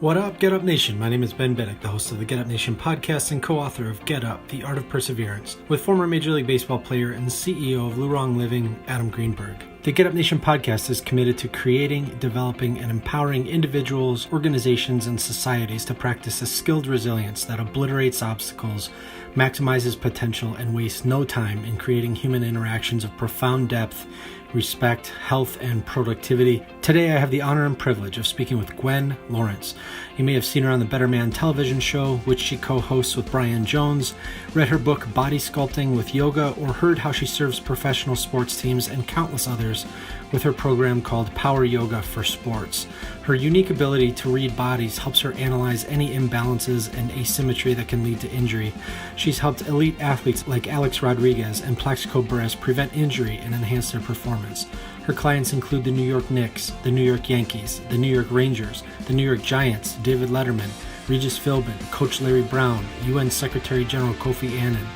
What up, Get Up Nation? My name is Ben Biddick, the host of the Get Up Nation podcast and co-author of Get Up, The Art of Perseverance, with former Major League Baseball player and CEO of Lurong Living, Adam Greenberg. The Get Up Nation podcast is committed to creating, developing, and empowering individuals, organizations, and societies to practice a skilled resilience that obliterates obstacles, maximizes potential, and wastes no time in creating human interactions of profound depth, respect, health, and productivity. Today I have the honor and privilege of speaking with Gwen Lawrence. You may have seen her on the Better Man television show, which she co-hosts with Brian Jones, read her book Body Sculpting with Yoga, or heard how she serves professional sports teams and countless others with her program called Power Yoga for Sports. Her unique ability to read bodies helps her analyze any imbalances and asymmetry that can lead to injury. She's helped elite athletes like Alex Rodriguez and Plaxico Burress prevent injury and enhance their performance. Her clients include the New York Knicks, the New York Yankees, the New York Rangers, the New York Giants, David Letterman, Regis Philbin, Coach Larry Brown, UN Secretary General Kofi Annan,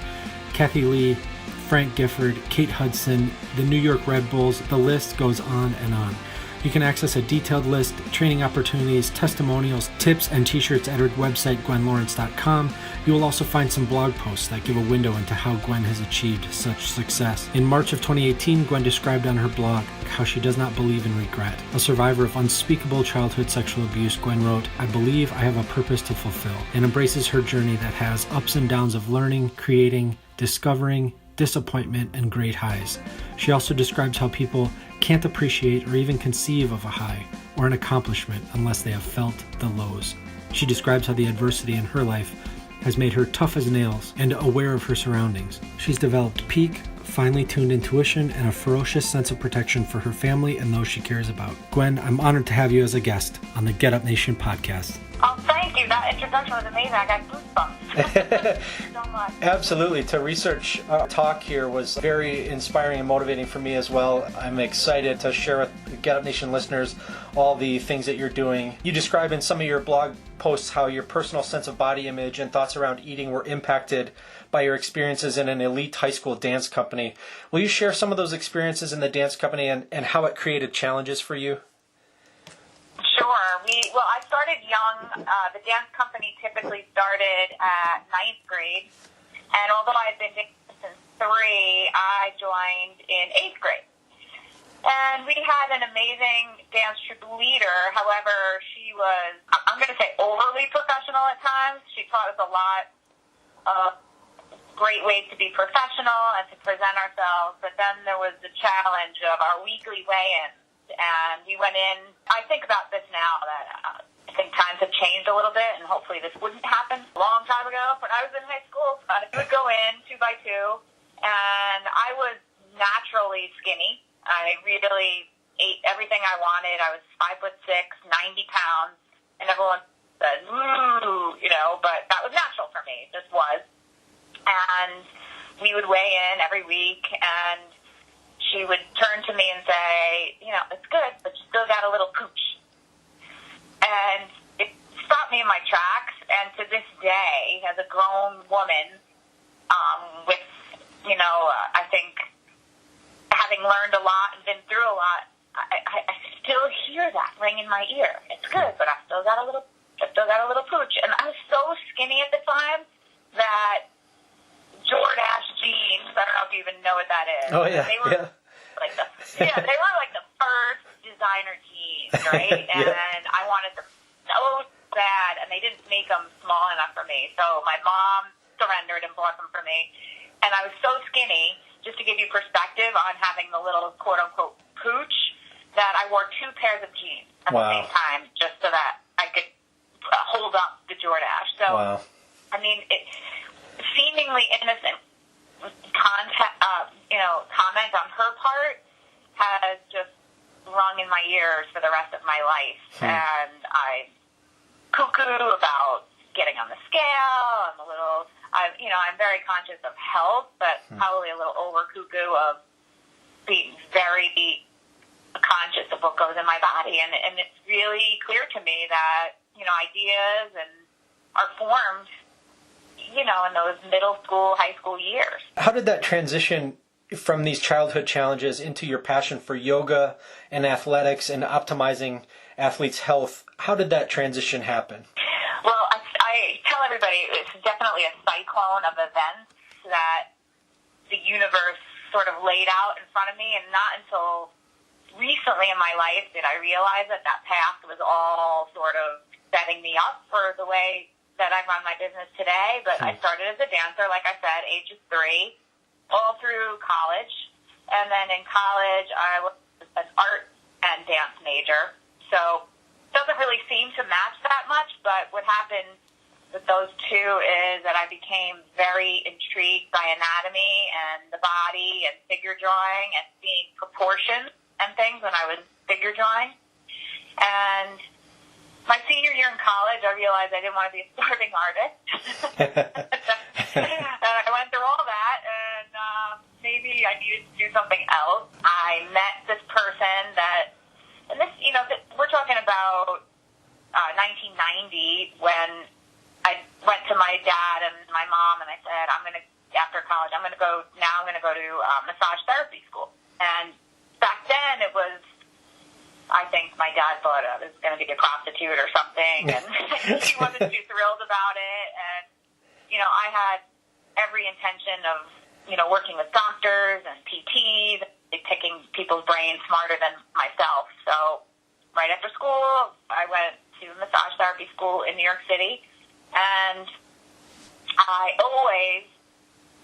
Kathy Lee, Frank Gifford, Kate Hudson, the New York Red Bulls. The list goes on and on. You can access a detailed list, training opportunities, testimonials, tips, and t-shirts at her website, gwenlawrence.com. You will also find some blog posts that give a window into how Gwen has achieved such success. In March of 2018, Gwen described on her blog how she does not believe in regret. A survivor of unspeakable childhood sexual abuse, Gwen wrote, "I believe I have a purpose to fulfill," and embraces her journey that has ups and downs of learning, creating, discovering, disappointment, and great highs. She also describes how people can't appreciate or even conceive of a high or an accomplishment unless they have felt the lows. She describes how the adversity in her life has made her tough as nails and aware of her surroundings. She's developed peak, finely tuned intuition and a ferocious sense of protection for her family and those she cares about. Gwen, I'm honored to have you as a guest on the Get Up Nation podcast. Oh, thank you. That introduction was amazing. I got goosebumps. Thank you so much. Absolutely. To research our talk here was very inspiring and motivating for me as well. I'm excited to share with the Get Up Nation listeners all the things that you're doing. You describe in some of your blog posts how your personal sense of body image and thoughts around eating were impacted by your experiences in an elite high school dance company. Will you share some of those experiences in the dance company and how it created challenges for you? Sure. I started young. The dance company typically started at 9th grade. And although I had been dancing since 3, I joined in 8th grade. And we had an amazing dance troupe leader. However, she was, I'm going to say, overly professional at times. She taught us a lot of great ways to be professional and to present ourselves. But then there was the challenge of our weekly weigh-ins. And we went in, I think about this now that I think times have changed a little bit, and hopefully this wouldn't happen a long time ago. When I was in high school, I would go in 2 by 2, and I was naturally skinny. I really ate everything I wanted. I was 5'6", 90 pounds, and everyone said, ooh, but that was natural for me. It just was. And we would weigh in every week, and she would turn to me and say, it's good, but you still got a little pooch. And it stopped me in my tracks. And to this day, as a grown woman, with, I think having learned a lot and been through a lot, I still hear that ring in my ear. It's good, but I still got a little pooch. And I was so skinny at the time that Jordache jeans, I don't know if you even know what that is. Oh, yeah. They were they were like the first designer jeans, right? And I wanted them so bad, and they didn't make them small enough for me. So my mom surrendered and bought them for me. And I was so skinny, just to give you perspective on having the little quote-unquote pooch, that I wore 2 pairs of jeans at the same time, just so that I could hold up the Jordache. So, I mean, seemingly innocent comment on her part has just rung in my ears for the rest of my life. And I cuckoo about getting on the scale. I'm very conscious of health, but probably a little over cuckoo of being very conscious of what goes in my body. And it's really clear to me that, ideas are formed in those middle school, high school years. How did that transition from these childhood challenges into your passion for yoga and athletics and optimizing athletes' health. How did that transition happen? Well, I tell everybody it's definitely a cyclone of events that the universe sort of laid out in front of me, and not until recently in my life did I realize that that path was all sort of setting me up for the way that I run my business today. But I started as a dancer, like I said, age of 3, all through college. And then in college, I was an art and dance major. So it doesn't really seem to match that much, but what happened with those two is that I became very intrigued by anatomy and the body and figure drawing and seeing proportions and things when I was figure drawing. And my senior year in college, I realized I didn't want to be a starving artist. I went through all that, and maybe I needed to do something else. I met this person that, and this, we're talking about 1990 when I went to my dad and my mom, and I said, after college, I'm going to go to massage therapy school. And back then, it was, I think my dad thought I was going to be a prostitute or something, and he wasn't too thrilled about it. And, I had every intention of, working with doctors and PTs, picking people's brains smarter than myself. So right after school, I went to massage therapy school in New York City, and I always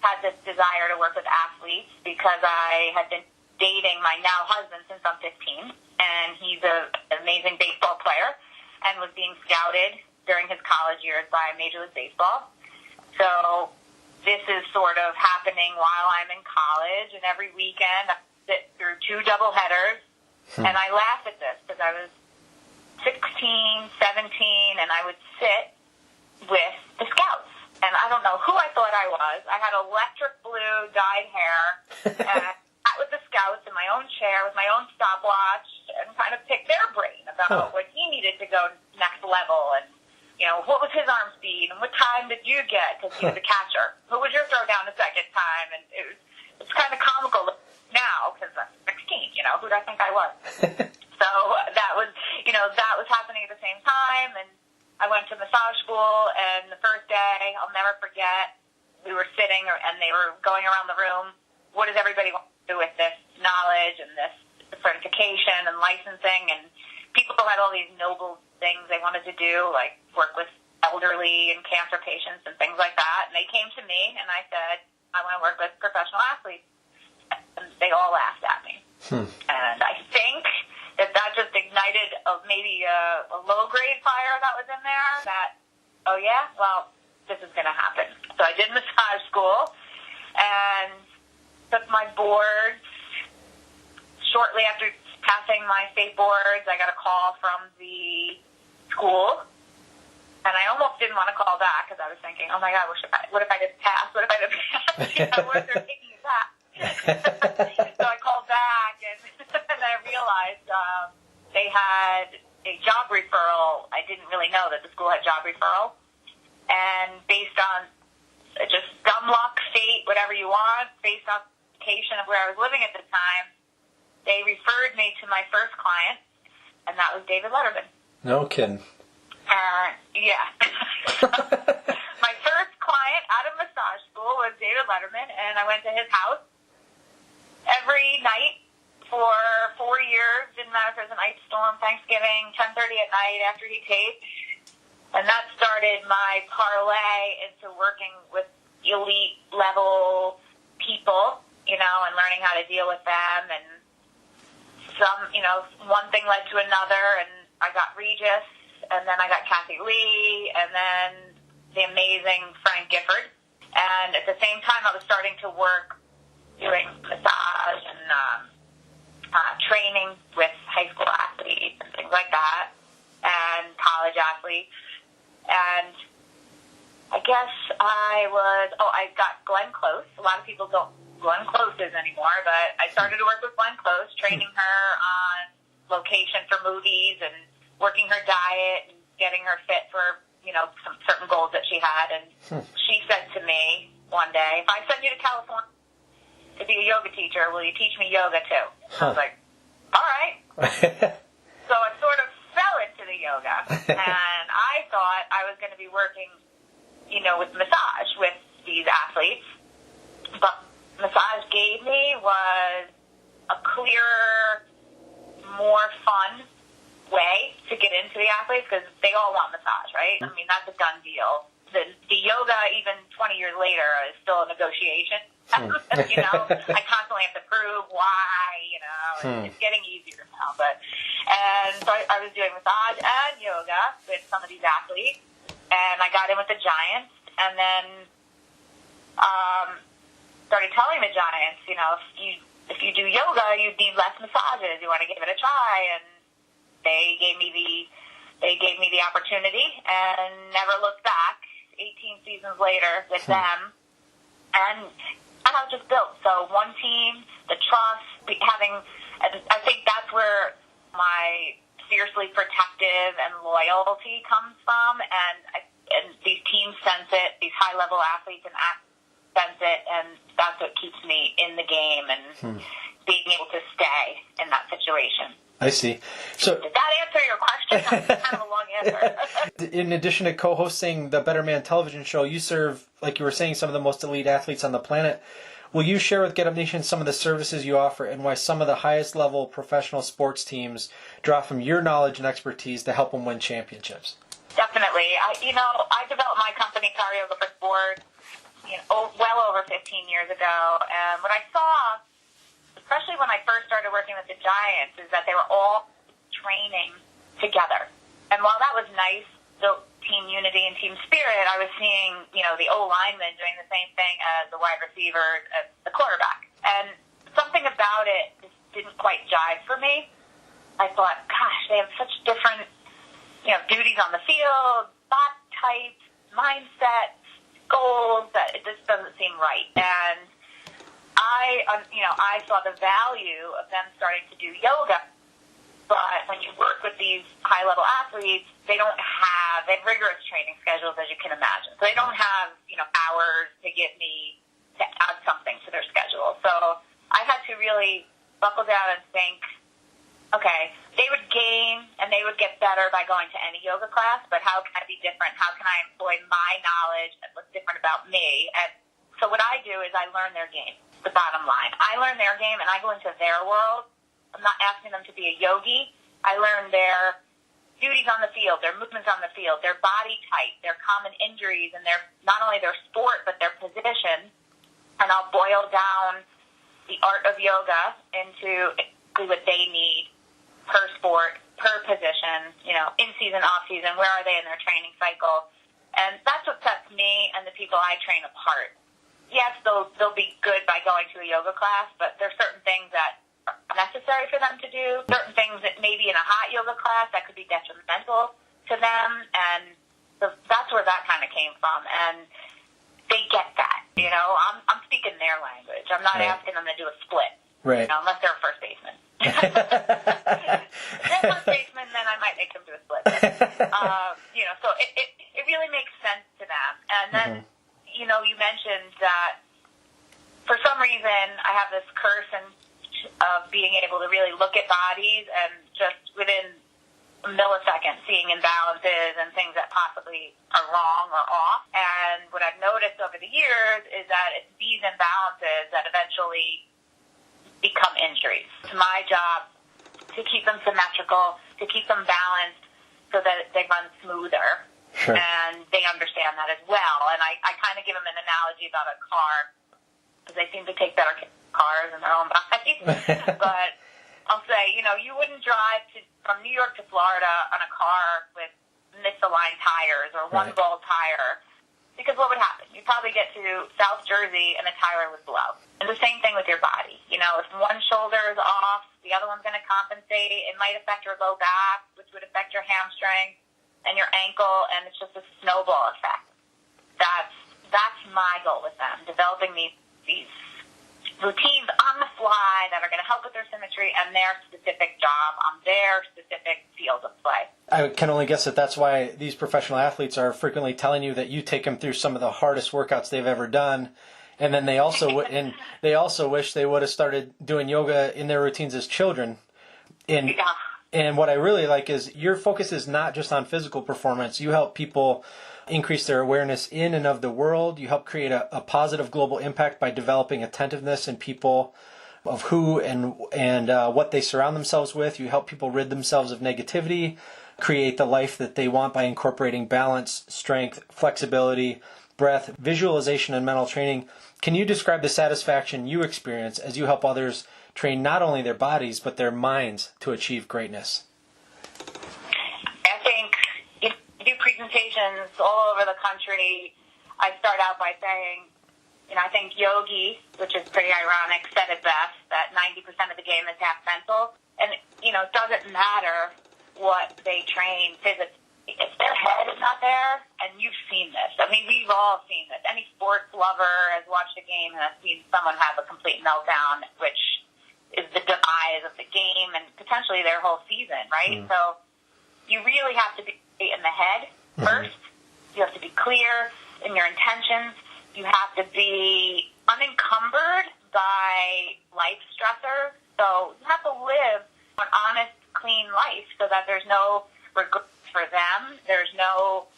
had this desire to work with athletes because I had been dating my now husband since I'm 15, and he's an amazing baseball player and was being scouted during his college years by Major League Baseball. So this is sort of happening while I'm in college, and every weekend I sit through 2 doubleheaders, and I laugh at this because I was 16, 17, and I would sit with the scouts. And I don't know who I thought I was. I had electric blue dyed hair, and I sat with the scouts in my own chair with my own stopwatch and kind of pick their brain about what he needed to go next level, and what was his arm speed, and what time did you get because he was a catcher? Who was your throw down the second time? And it's kind of comical now because I'm 16. Who did I think I was? So that was happening at the same time, and I went to massage school, and the first day, I'll never forget, we were sitting, and they were going around the room. What does everybody want to do with this knowledge and this certification and licensing? And people had all these noble things they wanted to do, like work with elderly and cancer patients and things like that. And they came to me, and I said, I want to work with professional athletes. And they all laughed at me. And I think that just ignited maybe a low-grade fire that was in there that, oh, yeah, well, this is going to happen. So I did massage school and took my boards. Shortly after passing my state boards, I got a call from the school, and I almost didn't want to call back because I was thinking, oh, my God, what if I didn't pass? What if I didn't pass? What if they're taking it back? So I called back, and I realized they had a job referral. I didn't really know that the school had job referral. And based on just dumb luck, fate, whatever you want, based on location of where I was living at the time, they referred me to my first client, and that was David Letterman. No kidding. Yeah. My first client out of massage school was David Letterman, and I went to his house every night for 4 years. Didn't matter if it was an ice storm, Thanksgiving, 10:30 at night after he taped. And that started my parlay into working with elite level people, and learning how to deal with them. And one thing led to another, and I got Regis, and then I got Kathy Lee, and then the amazing Frank Gifford. And at the same time, I was starting to work doing massage and training with high school athletes and things like that, and college athletes. And I guess I got Gwen Close. A lot of people don't know who Gwen Close is anymore, but I started to work with Gwen Close, training her on location for movies and working her diet and getting her fit for, some certain goals that she had. And she said to me one day, if I send you to California to to be a yoga teacher. Will you teach me yoga too? I was like, all right. So I sort of fell into the yoga, and I thought I was going to be working, with massage with these athletes. But massage gave me was a clearer, more fun way to get into the athletes, because they all want massage, right? I mean, that's a done deal. The yoga, even 20 years later, is still a negotiation. I constantly have to prove why, it's getting easier now. And so I was doing massage and yoga with some of these athletes, and I got in with the Giants, and then started telling the Giants, if you do yoga, you need less massages. You want to give it a try, and they gave me the opportunity, and never looked back. 18 seasons later with them, and I was just built. So one team, the trust, and I think that's where my fiercely protective and loyalty comes from, and these teams sense it, these high-level athletes and sense it, and that's what keeps me in the game and being able to stay in that situation. I see. So, did that answer your question? That's kind of a long answer. In addition to co-hosting the Better Man television show, you serve, like you were saying, some of the most elite athletes on the planet. Will you share with Get Up Nation some of the services you offer and why some of the highest level professional sports teams draw from your knowledge and expertise to help them win championships? Definitely. I developed my company, Power Yoga for Sports, well over 15 years ago. And what I saw, especially when I first started working with the Giants, is that they were all training together. And while that was nice, built team unity and team spirit, I was seeing, the O-linemen doing the same thing as the wide receiver, as the quarterback. And something about it just didn't quite jive for me. I thought, gosh, they have such different, duties on the field, thought types, mindsets, goals, that it just doesn't seem right. And I saw the value of them starting to do yoga, but when you work with these high-level athletes, they have rigorous training schedules, as you can imagine. So they don't have, hours to get me to add something to their schedule. So I had to really buckle down and think, okay, they would gain and they would get better by going to any yoga class, but how can I be different? How can I employ my knowledge and what's different about me? And so what I do is I learn their game. The bottom line. I learn their game and I go into their world. I'm not asking them to be a yogi. I learn their duties on the field, their movements on the field, their body type, their common injuries, and not only their sport, but their position. And I'll boil down the art of yoga into exactly what they need per sport, per position, in season, off season, where are they in their training cycle? And that's what sets me and the people I train apart. Yes, they'll be good by going to a yoga class, but there's certain things that are necessary for them to do, certain things that maybe in a hot yoga class that could be detrimental to them, and so that's where that kind of came from. And they get that, I'm speaking their language. I'm not asking them to do a split, unless they're a first baseman. If they're first baseman, then I might make them do a split. So it really makes sense to them. And then, you mentioned that for some reason I have this curse of being able to really look at bodies and just within a millisecond seeing imbalances and things that possibly are wrong or off. And what I've noticed over the years is that it's these imbalances that eventually become injuries. It's my job to keep them symmetrical, to keep them balanced so that they run smoother. Sure. And they understand that as well. And I kind of give them an analogy about a car, because they seem to take better cars in their own bodies. But I'll say, you wouldn't drive from New York to Florida on a car with misaligned tires or one bald tire, because what would happen? You'd probably get to South Jersey and a tire would blow. And the same thing with your body. If one shoulder is off, the other one's going to compensate. It might affect your low back, which would affect your hamstring and your ankle, and it's just a snowball effect. That's my goal with them, developing these routines on the fly that are going to help with their symmetry and their specific job on their specific field of play. I can only guess that that's why these professional athletes are frequently telling you that you take them through some of the hardest workouts they've ever done, And then they also wish they would have started doing yoga in their routines as children. And what I really like is your focus is not just on physical performance. You help people increase their awareness in and of the world. You help create a positive global impact by developing attentiveness in people of who and what they surround themselves with. You help people rid themselves of negativity, create the life that they want by incorporating balance, strength, flexibility, breath, visualization, and mental training. Can you describe the satisfaction you experience as you help others train not only their bodies, but their minds to achieve greatness? I think if you do presentations all over the country, I start out by saying, I think Yogi, which is pretty ironic, said it best, that 90% of the game is half mental. And, it doesn't matter what they train physically. If their head is not there, and you've seen this. I mean, we've all seen this. Any sports lover has watched a game and has seen someone have a complete meltdown, which is the demise of the game and potentially their whole season, right? Mm-hmm. So you really have to be in the head first. Mm-hmm. You have to be clear in your intentions. You have to be unencumbered by life stressors. So you have to live an honest, clean life so that there's no regret for them. There's no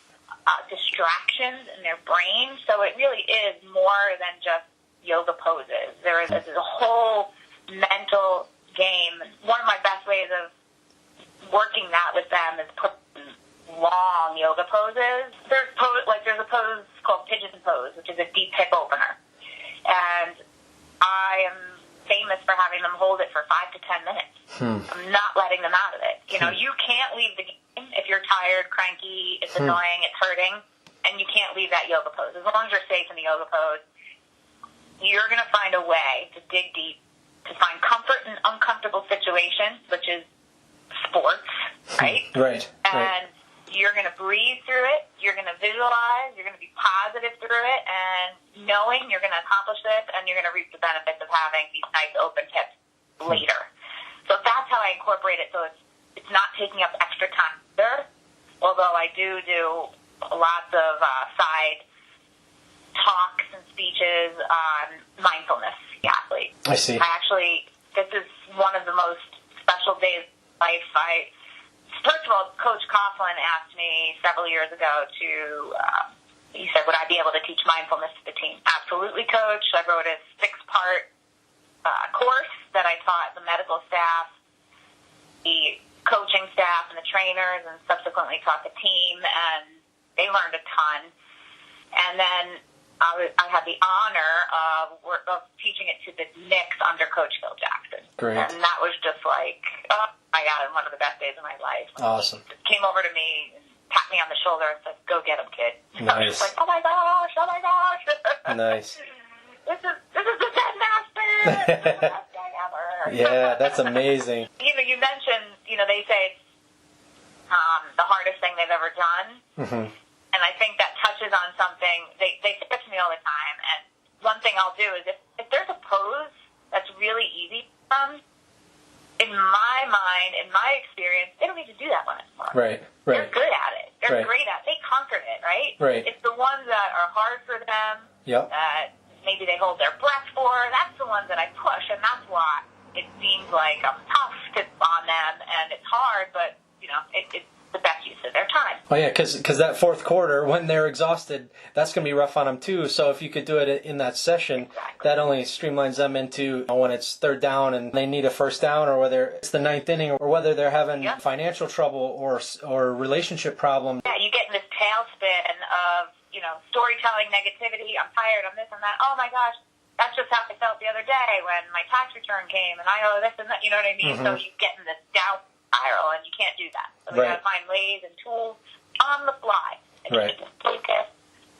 distractions in their brain. So it really is more than just yoga poses. There's a whole mental game. One of my best ways of working that with them is putting long yoga poses. There's a pose called pigeon pose, which is a deep hip opener. And I am famous for having them hold it for 5 to 10 minutes. I'm not letting them out of it. You can't leave the game if you're tired, cranky, it's annoying, it's hurting, and you can't leave that yoga pose. As long as you're safe in the yoga pose, you're going to find a way to dig deep, to find comfort in uncomfortable situations, which is sports, right? Right. And you're going to breathe through it, you're going to visualize, you're going to be positive through it, and knowing you're going to accomplish this, and you're going to reap the benefits of having these nice open hips later. So that's how I incorporate it, so it's not taking up extra time either, although I do lots of side talks and speeches on mindfulness for the athlete. I see. This is one of the most special days of life. First of all, Coach Coughlin asked me several years ago he said, would I be able to teach mindfulness to the team? Absolutely, Coach. I wrote a 6-part course that I taught the medical staff, the coaching staff, and the trainers, and subsequently taught the team, and they learned a ton. And then I had the honor of teaching it to the Knicks under Coach Phil Jackson. Great. And that was just like, oh my God, one of the best days of my life. Awesome. He just came over to me and tapped me on the shoulder and said, go get him, kid. Nice. I was just like, oh my gosh. Nice. This is the Zen Master. This is the best day ever. Yeah, that's amazing. You mentioned, they say it's the hardest thing they've ever done. Mm-hmm. And I think that touches on something. They say it to me all the time. And one thing I'll do is if there's a pose that's really easy for them, in my mind, in my experience, they don't need to do that one anymore. Right. They're good at it. They're great at it. They conquered it, right? Right. It's the ones that are hard for them, that maybe they hold their breath for. That's the ones that I push, and that's why it seems like I'm tough on them, and it's hard, but, it's the best use of their time. Oh, yeah, because that fourth quarter, when they're exhausted, that's going to be rough on them, too. So if you could do it in that session, that only streamlines them into when it's third down and they need a first down, or whether it's the ninth inning, or whether they're having financial trouble or relationship problems. Yeah, you get in this tailspin of, storytelling, negativity, I'm tired, I'm this and that. Oh, my gosh, that's just how I felt the other day when my tax return came, and I owe this and that, you know what I mean? Mm-hmm. So you get in this down spiral, and you can't do that. So we got to find ways and tools on the fly. And you just focus,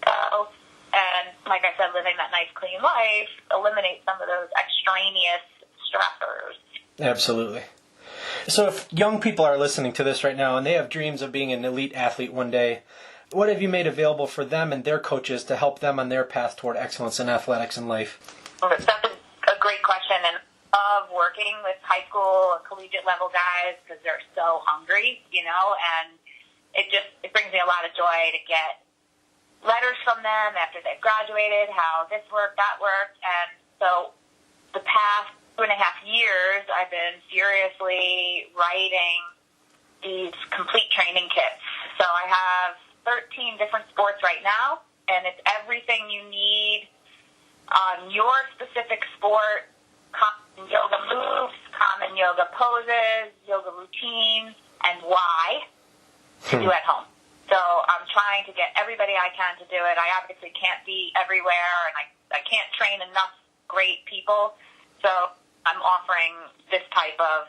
go, and like I said, living that nice, clean life, eliminate some of those extraneous stressors. Absolutely. So if young people are listening to this right now and they have dreams of being an elite athlete one day, what have you made available for them and their coaches to help them on their path toward excellence in athletics and life? That's a great question, and of working with high school and collegiate level guys because they're so hungry, and it brings me a lot of joy to get letters from them after they've graduated, how this worked, that worked. And so the past 2.5 years, I've been furiously writing these complete training kits. So I have 13 different sports right now, and it's everything you need on your specific sport, common yoga moves, common yoga poses, yoga routines, and why to do at home. So I'm trying to get everybody I can to do it. I obviously can't be everywhere, and I can't train enough great people. So I'm offering this type of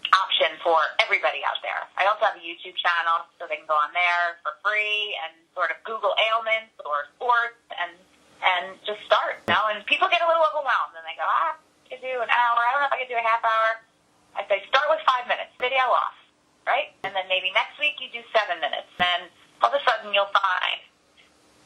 option for everybody out there. I also have a YouTube channel, so they can go on there for free and sort of Google ailments or sports and just start. And people get a little overwhelmed, and they go, I could do an hour. I don't know if I could do a half hour. I say, start with 5 minutes, video off, right? And then maybe next week you do 7 minutes. Then all of a sudden you'll find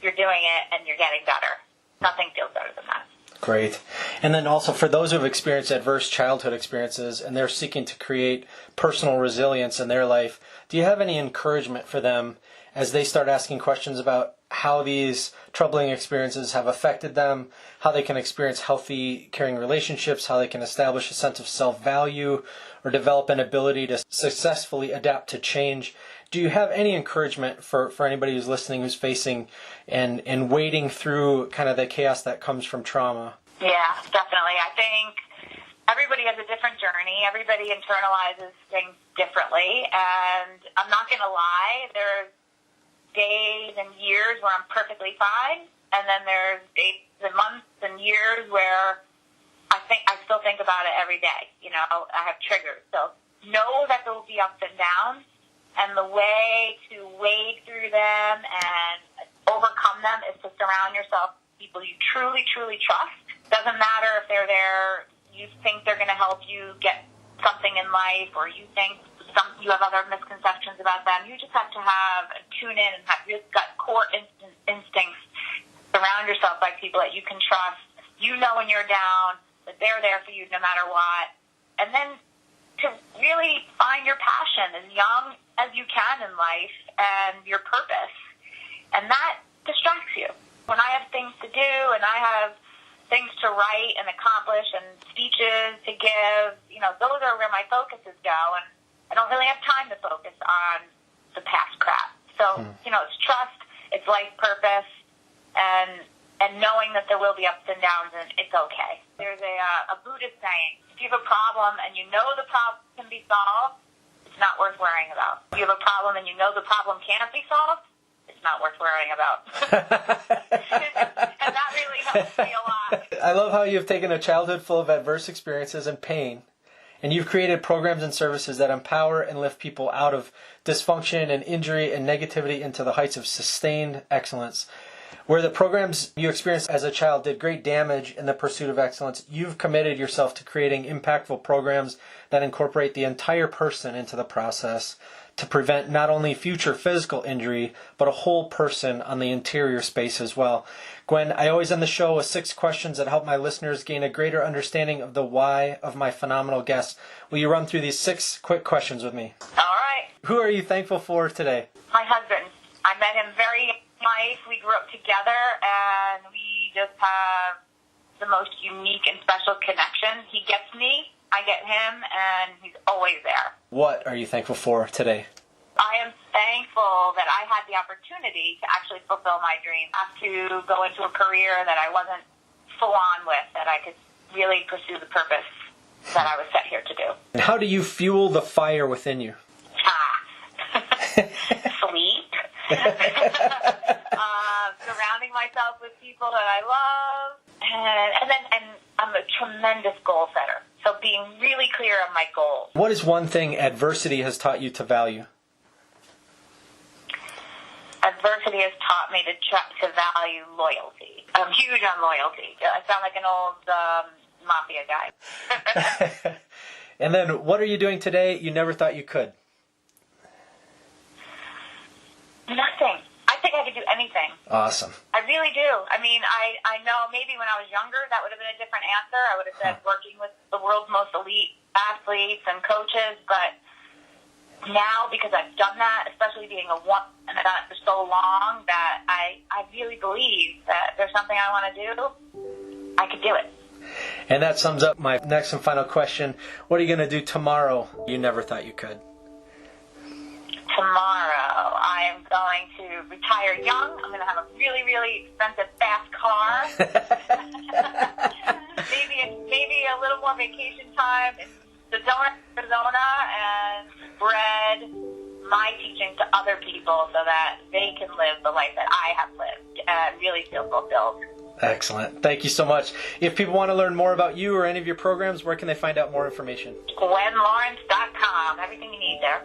you're doing it and you're getting better. Nothing feels better than that. Great. And then also for those who have experienced adverse childhood experiences and they're seeking to create personal resilience in their life, do you have any encouragement for them as they start asking questions about how these troubling experiences have affected them, how they can experience healthy, caring relationships, how they can establish a sense of self-value or develop an ability to successfully adapt to change? Do you have any encouragement for anybody who's listening, who's facing and wading through kind of the chaos that comes from trauma? Yeah, definitely. I think everybody has a different journey. Everybody internalizes things differently. And I'm not going to lie, there's days and years where I'm perfectly fine. And then there's days and months and years where I still think about it every day. You know, I have triggers. So know that there will be ups and downs. And the way to wade through them and overcome them is to surround yourself with people you truly, truly trust. Doesn't matter if they're there, you think they're going to help you get something in life, or you think you have other misconceptions about them. You just have to tune in and have your gut core instincts. Surround yourself by people that you can trust. You know when you're down, that they're there for you no matter what. And then to really find your passion as young as you can in life and your purpose. And that distracts you. When I have things to do and I have things to write and accomplish and speeches to give, you know, those are where my focuses go. And I don't really have time to focus on the past crap. So, you know, it's trust, it's life purpose, and knowing that there will be ups and downs, and it's okay. There's a Buddhist saying, if you have a problem and you know the problem can be solved, it's not worth worrying about. If you have a problem and you know the problem can't be solved, it's not worth worrying about. And that really helps me a lot. I love how you've taken a childhood full of adverse experiences and pain, and you've created programs and services that empower and lift people out of dysfunction and injury and negativity into the heights of sustained excellence. Where the programs you experienced as a child did great damage in the pursuit of excellence, you've committed yourself to creating impactful programs that incorporate the entire person into the process to prevent not only future physical injury, but a whole person on the interior space as well. Gwen, I always end the show with 6 questions that help my listeners gain a greater understanding of the why of my phenomenal guests. Will you run through these 6 quick questions with me? All right. Who are you thankful for today? My husband. I met him very young in life. We grew up together, and we just have the most unique and special connection. He gets me, I get him, and he's always there. What are you thankful for today? I am thankful that I had the opportunity to actually fulfill my dream, to go into a career that I wasn't full on with, that I could really pursue the purpose that I was set here to do. And how do you fuel the fire within you? Sleep. Surrounding myself with people that I love. And I'm a tremendous goal setter. So being really clear on my goals. What is one thing adversity has taught you to value? Adversity has taught me to value loyalty. I'm huge on loyalty. I sound like an old mafia guy. And then, what are you doing today you never thought you could? Nothing. I think I could do anything. Awesome. I really do. I mean, I know maybe when I was younger that would have been a different answer. I would have said working with the world's most elite athletes and coaches, but now, because I've done that, especially being a woman, and I've done it for so long, that I really believe that there's something I want to do, I could do it. And that sums up my next and final question. What are you going to do tomorrow you never thought you could? Tomorrow, I am going to retire young. I'm going to have a really, really expensive, fast car. maybe a little more vacation time in Sedona, Arizona, and spread my teaching to other people so that they can live the life that I have lived and really feel fulfilled. Excellent. Thank you so much. If people want to learn more about you or any of your programs, where can they find out more information? GwenLawrence.com. Everything you need there.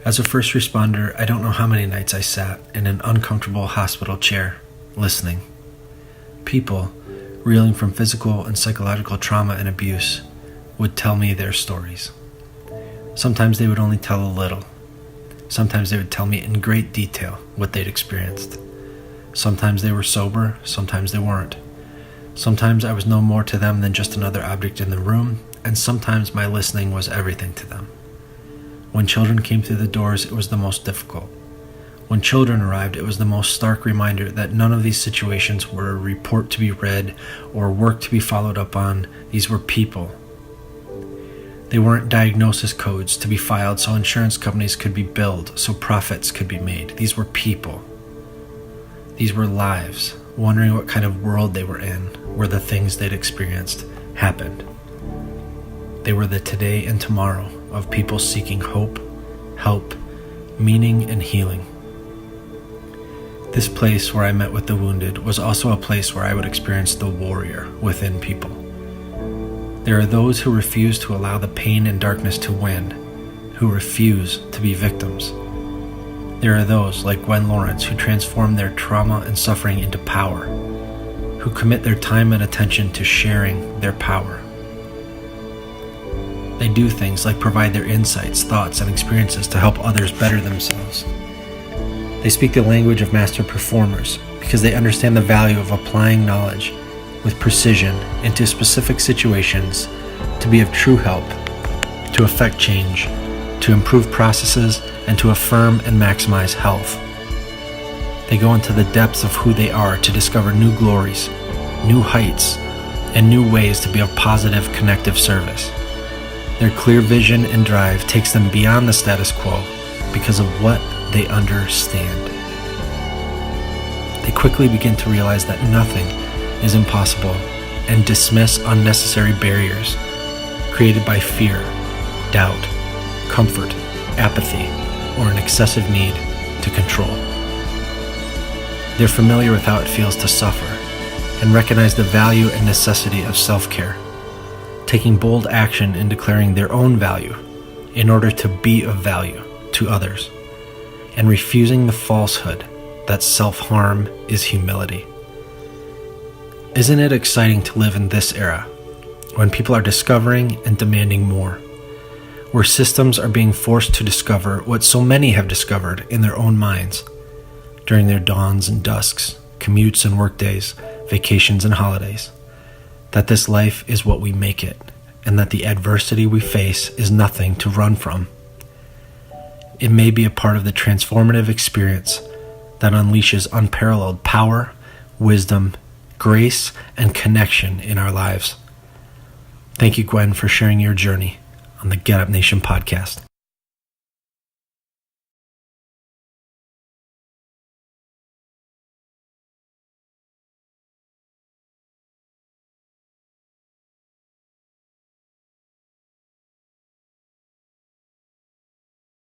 As a first responder, I don't know how many nights I sat in an uncomfortable hospital chair, listening. People, reeling from physical and psychological trauma and abuse, would tell me their stories. Sometimes they would only tell a little. Sometimes they would tell me in great detail what they'd experienced. Sometimes they were sober, sometimes they weren't. Sometimes I was no more to them than just another object in the room, and sometimes my listening was everything to them. When children came through the doors, it was the most difficult. When children arrived, it was the most stark reminder that none of these situations were a report to be read or work to be followed up on. These were people. They weren't diagnosis codes to be filed so insurance companies could be billed, so profits could be made. These were people. These were lives, wondering what kind of world they were in, where the things they'd experienced happened. They were the today and tomorrow of people seeking hope, help, meaning, and healing. This place where I met with the wounded was also a place where I would experience the warrior within people. There are those who refuse to allow the pain and darkness to win, who refuse to be victims. There are those, like Gwen Lawrence, who transform their trauma and suffering into power, who commit their time and attention to sharing their power. They do things like provide their insights, thoughts, and experiences to help others better themselves. They speak the language of master performers because they understand the value of applying knowledge with precision into specific situations to be of true help, to affect change, to improve processes, and to affirm and maximize health. They go into the depths of who they are to discover new glories, new heights, and new ways to be of positive connective service. Their clear vision and drive takes them beyond the status quo because of what they understand. They quickly begin to realize that nothing is impossible and dismiss unnecessary barriers created by fear, doubt, comfort, apathy, or an excessive need to control. They're familiar with how it feels to suffer and recognize the value and necessity of self-care, taking bold action in declaring their own value in order to be of value to others, and refusing the falsehood that self-harm is humility. Isn't it exciting to live in this era, when people are discovering and demanding more, where systems are being forced to discover what so many have discovered in their own minds during their dawns and dusks, commutes and workdays, vacations and holidays, that this life is what we make it, and that the adversity we face is nothing to run from. It may be a part of the transformative experience that unleashes unparalleled power, wisdom, grace, and connection in our lives. Thank you, Gwen, for sharing your journey on the Get Up Nation podcast.